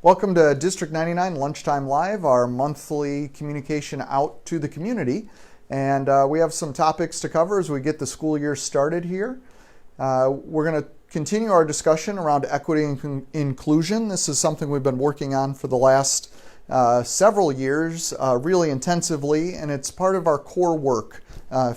Welcome to District 99 Lunchtime Live, our monthly communication out to the community. And we have some topics to cover as we get the school year started here. We're going to continue our discussion around equity and inclusion. This is something we've been working on for the last several years really intensively, and it's part of our core work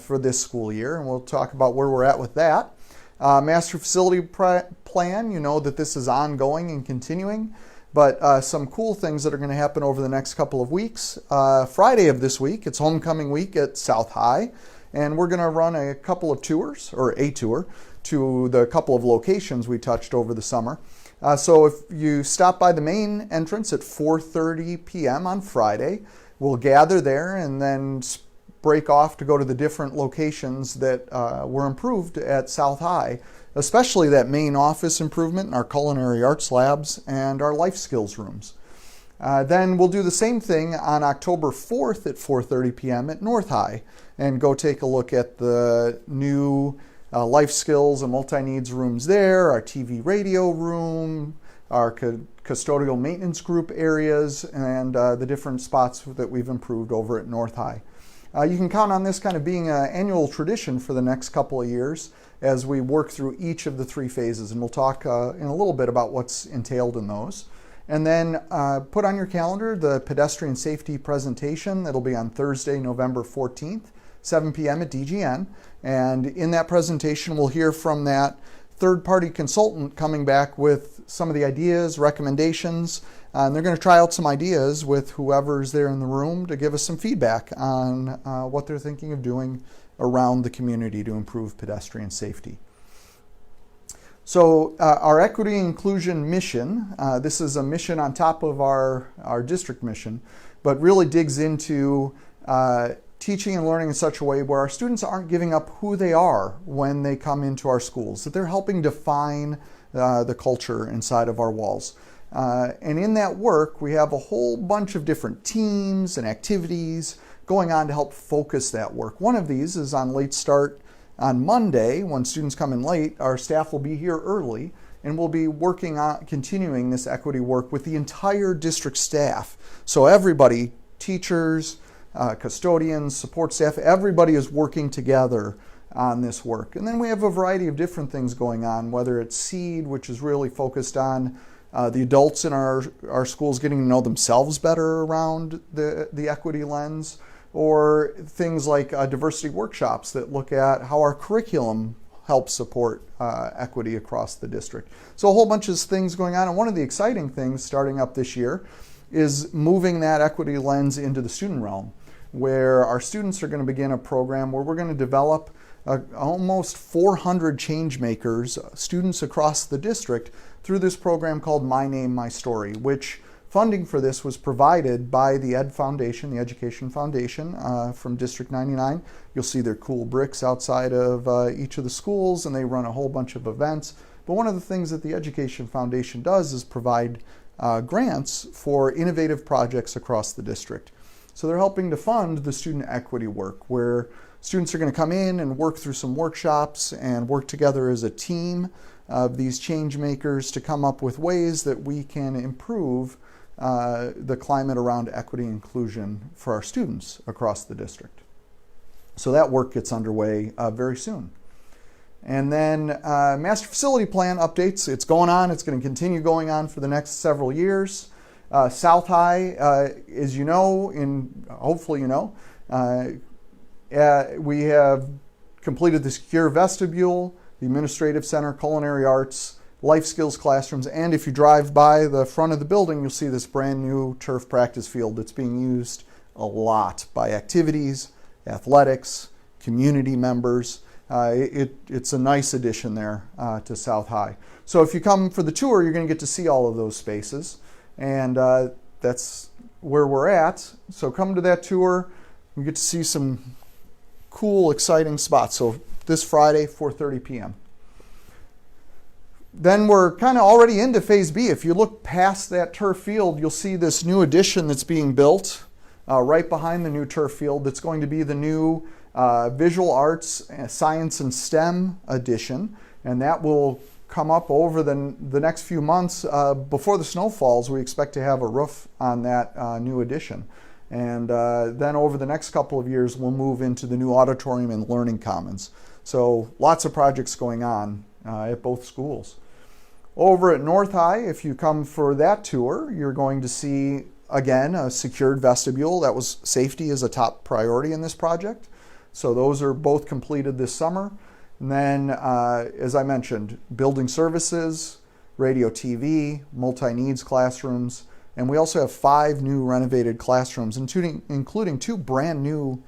for this school year, and we'll talk about where we're at with that. Master Facility Plan, you know that this is ongoing and continuing. But some cool things that are going to happen over the next couple of weeks. Friday of this week, it's homecoming week at South High, and we're going to run a couple of tours, or a tour, to the couple of locations we touched over the summer. So if you stop by the main entrance at 4:30 p.m. on Friday, we'll gather there and then break off to go to the different locations that were improved at South High, especially that main office improvement in our culinary arts labs and our life skills rooms. Then we'll do the same thing on October 4th at 4:30 p.m. at North High and go take a look at the new life skills and multi-needs rooms there, our TV radio room, our custodial maintenance group areas, and the different spots that we've improved over at North High. You can count on this kind of being an annual tradition for the next couple of years as we work through each of the three phases, and we'll talk in a little bit about what's entailed in those. And then put on your calendar the pedestrian safety presentation. That'll be on Thursday, November 14th, 7 p.m. at DGN. And in that presentation, we'll hear from that third-party consultant coming back with some of the ideas, recommendations, and they're going to try out some ideas with whoever's there in the room to give us some feedback on what they're thinking of doing around the community to improve pedestrian safety. So our equity and inclusion mission, this is a mission on top of our district mission, but really digs into teaching and learning in such a way where our students aren't giving up who they are when they come into our schools, that they're helping define the culture inside of our walls. And in that work, we have a whole bunch of different teams and activities going on to help focus that work. One of these is on Late Start on Monday. When students come in late, our staff will be here early, and we'll be working on continuing this equity work with the entire district staff. So everybody, teachers, custodians, support staff, everybody is working together on this work. And then we have a variety of different things going on, whether it's SEED, which is really focused on the adults in our schools getting to know themselves better around the equity lens, or things like diversity workshops that look at how our curriculum helps support equity across the district. So a whole bunch of things going on, and one of the exciting things starting up this year is moving that equity lens into the student realm, where our students are going to begin a program where we're going to develop almost 400 change makers, students across the district, through this program called My Name, My Story, which funding for this was provided by the Ed Foundation, the Education Foundation from District 99. You'll see their cool bricks outside of each of the schools, and they run a whole bunch of events. But one of the things that the Education Foundation does is provide grants for innovative projects across the district. So they're helping to fund the student equity work, where students are going to come in and work through some workshops and work together as a team of these change makers to come up with ways that we can improve the climate around equity and inclusion for our students across the district. So that work gets underway very soon. And then Master Facility Plan updates. It's going on. It's going to continue going on for the next several years. South High, as you know, hopefully you know, we have completed the secure vestibule, the administrative center, culinary arts, life skills classrooms, and if you drive by the front of the building, you'll see this brand new turf practice field that's being used a lot by activities, athletics, community members. It's a nice addition there to South High. So if you come for the tour, you're going to get to see all of those spaces, and that's where we're at. So come to that tour. You get to see some cool, exciting spots. So this Friday, 4:30 p.m. Then we're kind of already into Phase B. If you look past that turf field, you'll see this new addition that's being built right behind the new turf field. That's going to be the new visual arts, science, and STEM addition. And that will come up over the next few months. Before the snow falls, we expect to have a roof on that new addition. And then over the next couple of years, we'll move into the new auditorium and learning commons. So lots of projects going on at both schools. Over at North High, if you come for that tour, you're going to see, again, a secured vestibule. That was safety is a top priority in this project. So those are both completed this summer. And then, as I mentioned, building services, radio TV, multi-needs classrooms, and we also have 5 new renovated classrooms, including 2 brand new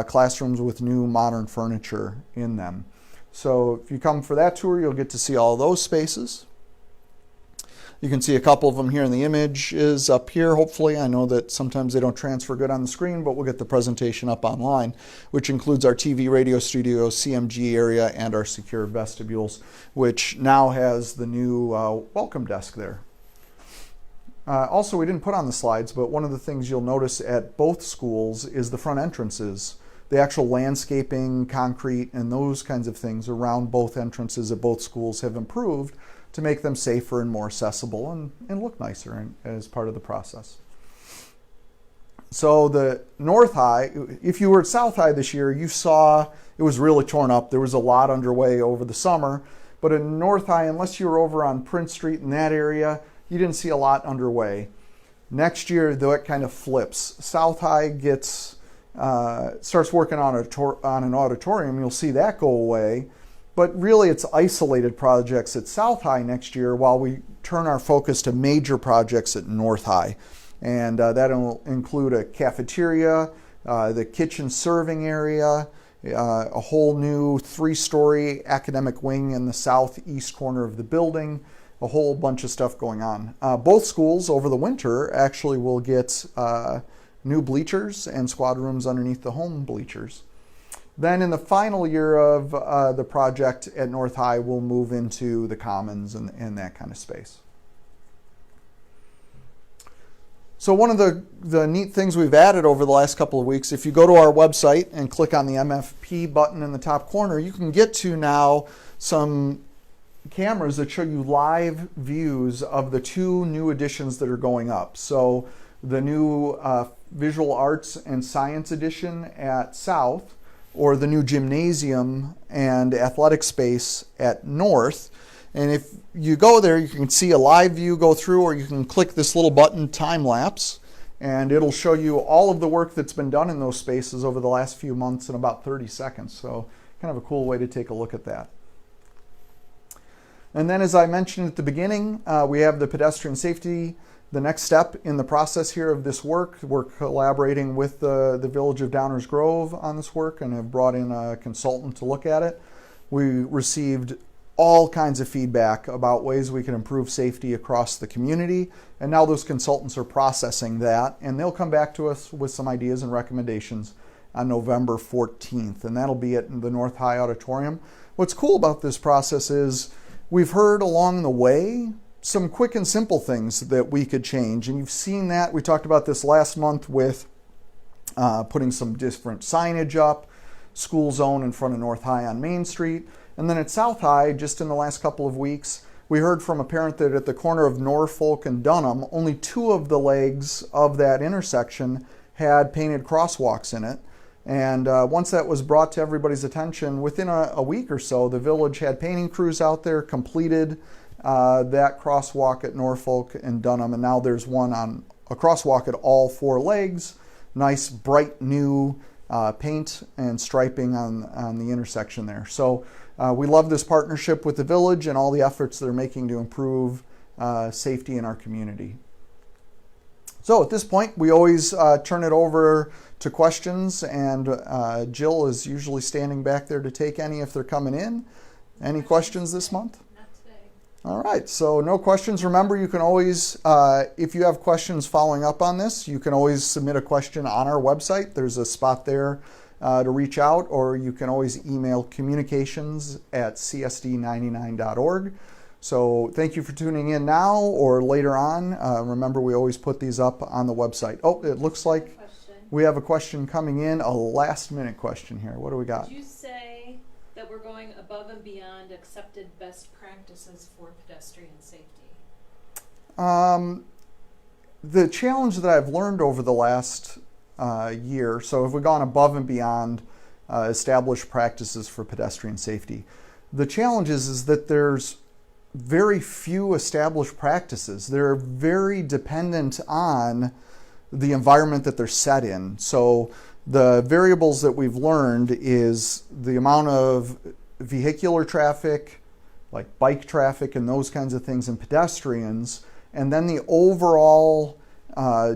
classrooms with new modern furniture in them. So if you come for that tour, you'll get to see all those spaces. You can see a couple of them here in the images up here, hopefully. I know that sometimes they don't transfer good on the screen, but we'll get the presentation up online, which includes our TV, radio studio, CMG area, and our secure vestibules, which now has the new welcome desk there. Also, we didn't put on the slides, but one of the things you'll notice at both schools is the front entrances. The actual landscaping, concrete, and those kinds of things around both entrances at both schools have improved to make them safer and more accessible and look nicer as part of the process. So the North High, if you were at South High this year, you saw it was really torn up. There was a lot underway over the summer. But in North High, unless you were over on Prince Street in that area, you didn't see a lot underway. Next year, though, it kind of flips. South High starts working on an auditorium. You'll see that go away. But really, it's isolated projects at South High next year while we turn our focus to major projects at North High. And that'll include a cafeteria, the kitchen serving area, a whole new 3-story academic wing in the southeast corner of the building, a whole bunch of stuff going on. Both schools over the winter actually will get new bleachers and squad rooms underneath the home bleachers. Then in the final year of the project at North High, we'll move into the commons and that kind of space. So one of the neat things we've added over the last couple of weeks, if you go to our website and click on the MFP button in the top corner, you can get to now some cameras that show you live views of the 2 new additions that are going up. So the new Visual Arts and Science edition at South, or the new gymnasium and athletic space at North. And if you go there, you can see a live view go through, or you can click this little button, time lapse, and it'll show you all of the work that's been done in those spaces over the last few months in about 30 seconds. So kind of a cool way to take a look at that. And then, as I mentioned at the beginning, we have the pedestrian safety. The next step in the process here of this work, we're collaborating with the Village of Downers Grove on this work and have brought in a consultant to look at it. We received all kinds of feedback about ways we can improve safety across the community, and now those consultants are processing that, and they'll come back to us with some ideas and recommendations on November 14th, and that'll be at the North High Auditorium. What's cool about this process is we've heard along the way some quick and simple things that we could change. And you've seen that. We talked about this last month with putting some different signage up, school zone in front of North High on Main Street. And then at South High, just in the last couple of weeks, we heard from a parent that at the corner of Norfolk and Dunham, only 2 of the legs of that intersection had painted crosswalks in it. And once that was brought to everybody's attention, within a week or so, the village had painting crews out there, completed that crosswalk at Norfolk and Dunham, and now there's a crosswalk at all 4 legs. Nice, bright, new paint and striping on the intersection there. So we love this partnership with the village and all the efforts they're making to improve safety in our community. So at this point, we always turn it over to questions, and Jill is usually standing back there to take any if they're coming in. Any questions this month? All right, so no questions. Remember, you can always, if you have questions following up on this, you can always submit a question on our website. There's a spot there to reach out, or you can always email communications@csd99.org. So thank you for tuning in now or later on. Remember, we always put these up on the website. Oh, it looks like we have a question coming in, a last-minute question here. What do we got? Did you say that we're going above and beyond accepted best practices for pedestrian safety? The challenge that I've learned over the last year, so if we've gone above and beyond established practices for pedestrian safety, the challenge is that there's very few established practices. They're very dependent on the environment that they're set in. So the variables that we've learned is the amount of vehicular traffic, like bike traffic and those kinds of things, and pedestrians, and then the overall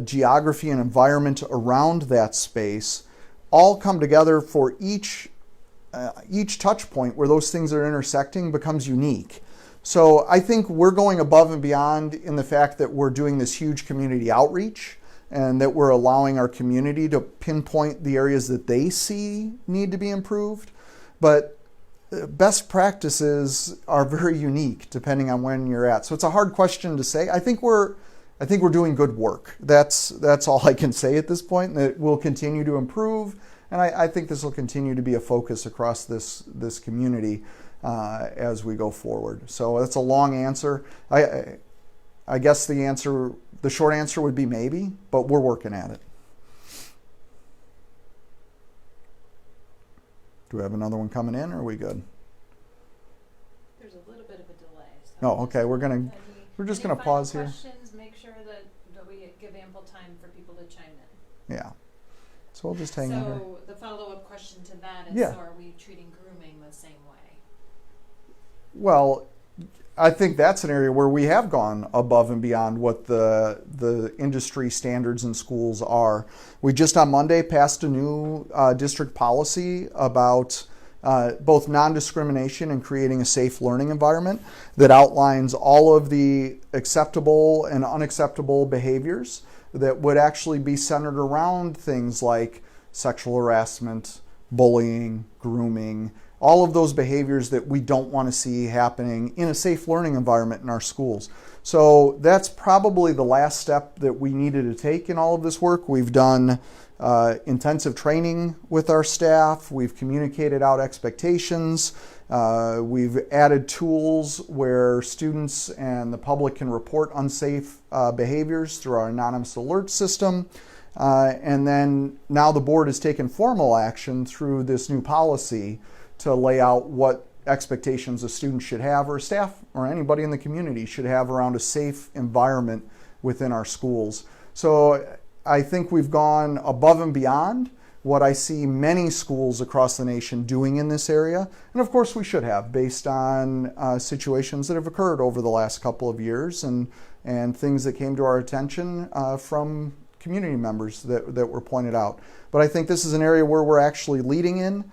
geography and environment around that space all come together for each touch point where those things are intersecting becomes unique. So I think we're going above and beyond in the fact that we're doing this huge community outreach and that we're allowing our community to pinpoint the areas that they see need to be improved. But best practices are very unique depending on when you're at. So it's a hard question to say. I think we're doing good work. That's all I can say at this point, that we'll continue to improve. And I think this will continue to be a focus across this community as we go forward. So that's a long answer. I guess the short answer would be maybe, but we're working at it. Do we have another one coming in, or are we good? There's a little bit of a delay. So Oh, okay. We're just gonna pause here. Questions, make sure that we give ample time for people to chime in. Yeah. So we'll just hang in here. So the follow-up question to that is, Yeah. so are we treating grooming the same way? Well, I think that's an area where we have gone above and beyond what the industry standards in schools are. We just on Monday passed a new district policy about both non-discrimination and creating a safe learning environment that outlines all of the acceptable and unacceptable behaviors that would actually be centered around things like sexual harassment, bullying, grooming, all of those behaviors that we don't want to see happening in a safe learning environment in our schools. So that's probably the last step that we needed to take in all of this work. We've done intensive training with our staff. We've communicated out expectations. We've added tools where students and the public can report unsafe behaviors through our anonymous alert system. And then now the board has taken formal action through this new policy to lay out what expectations a student should have, or staff or anybody in the community should have around a safe environment within our schools. So I think we've gone above and beyond what I see many schools across the nation doing in this area. And of course we should have, based on situations that have occurred over the last couple of years and things that came to our attention from community members that were pointed out. But I think this is an area where we're actually leading in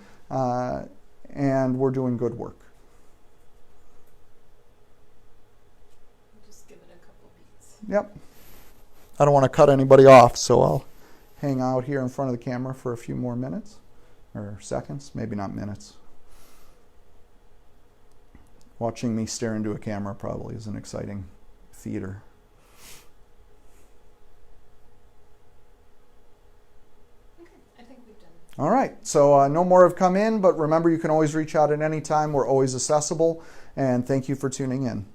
and we're doing good work. Just give it a couple beats. Yep. I don't want to cut anybody off, so I'll hang out here in front of the camera for a few more minutes or seconds, maybe not minutes. Watching me stare into a camera probably is an exciting theater. Okay, I think we've done. All right, so no more have come in, but remember you can always reach out at any time. We're always accessible, and thank you for tuning in.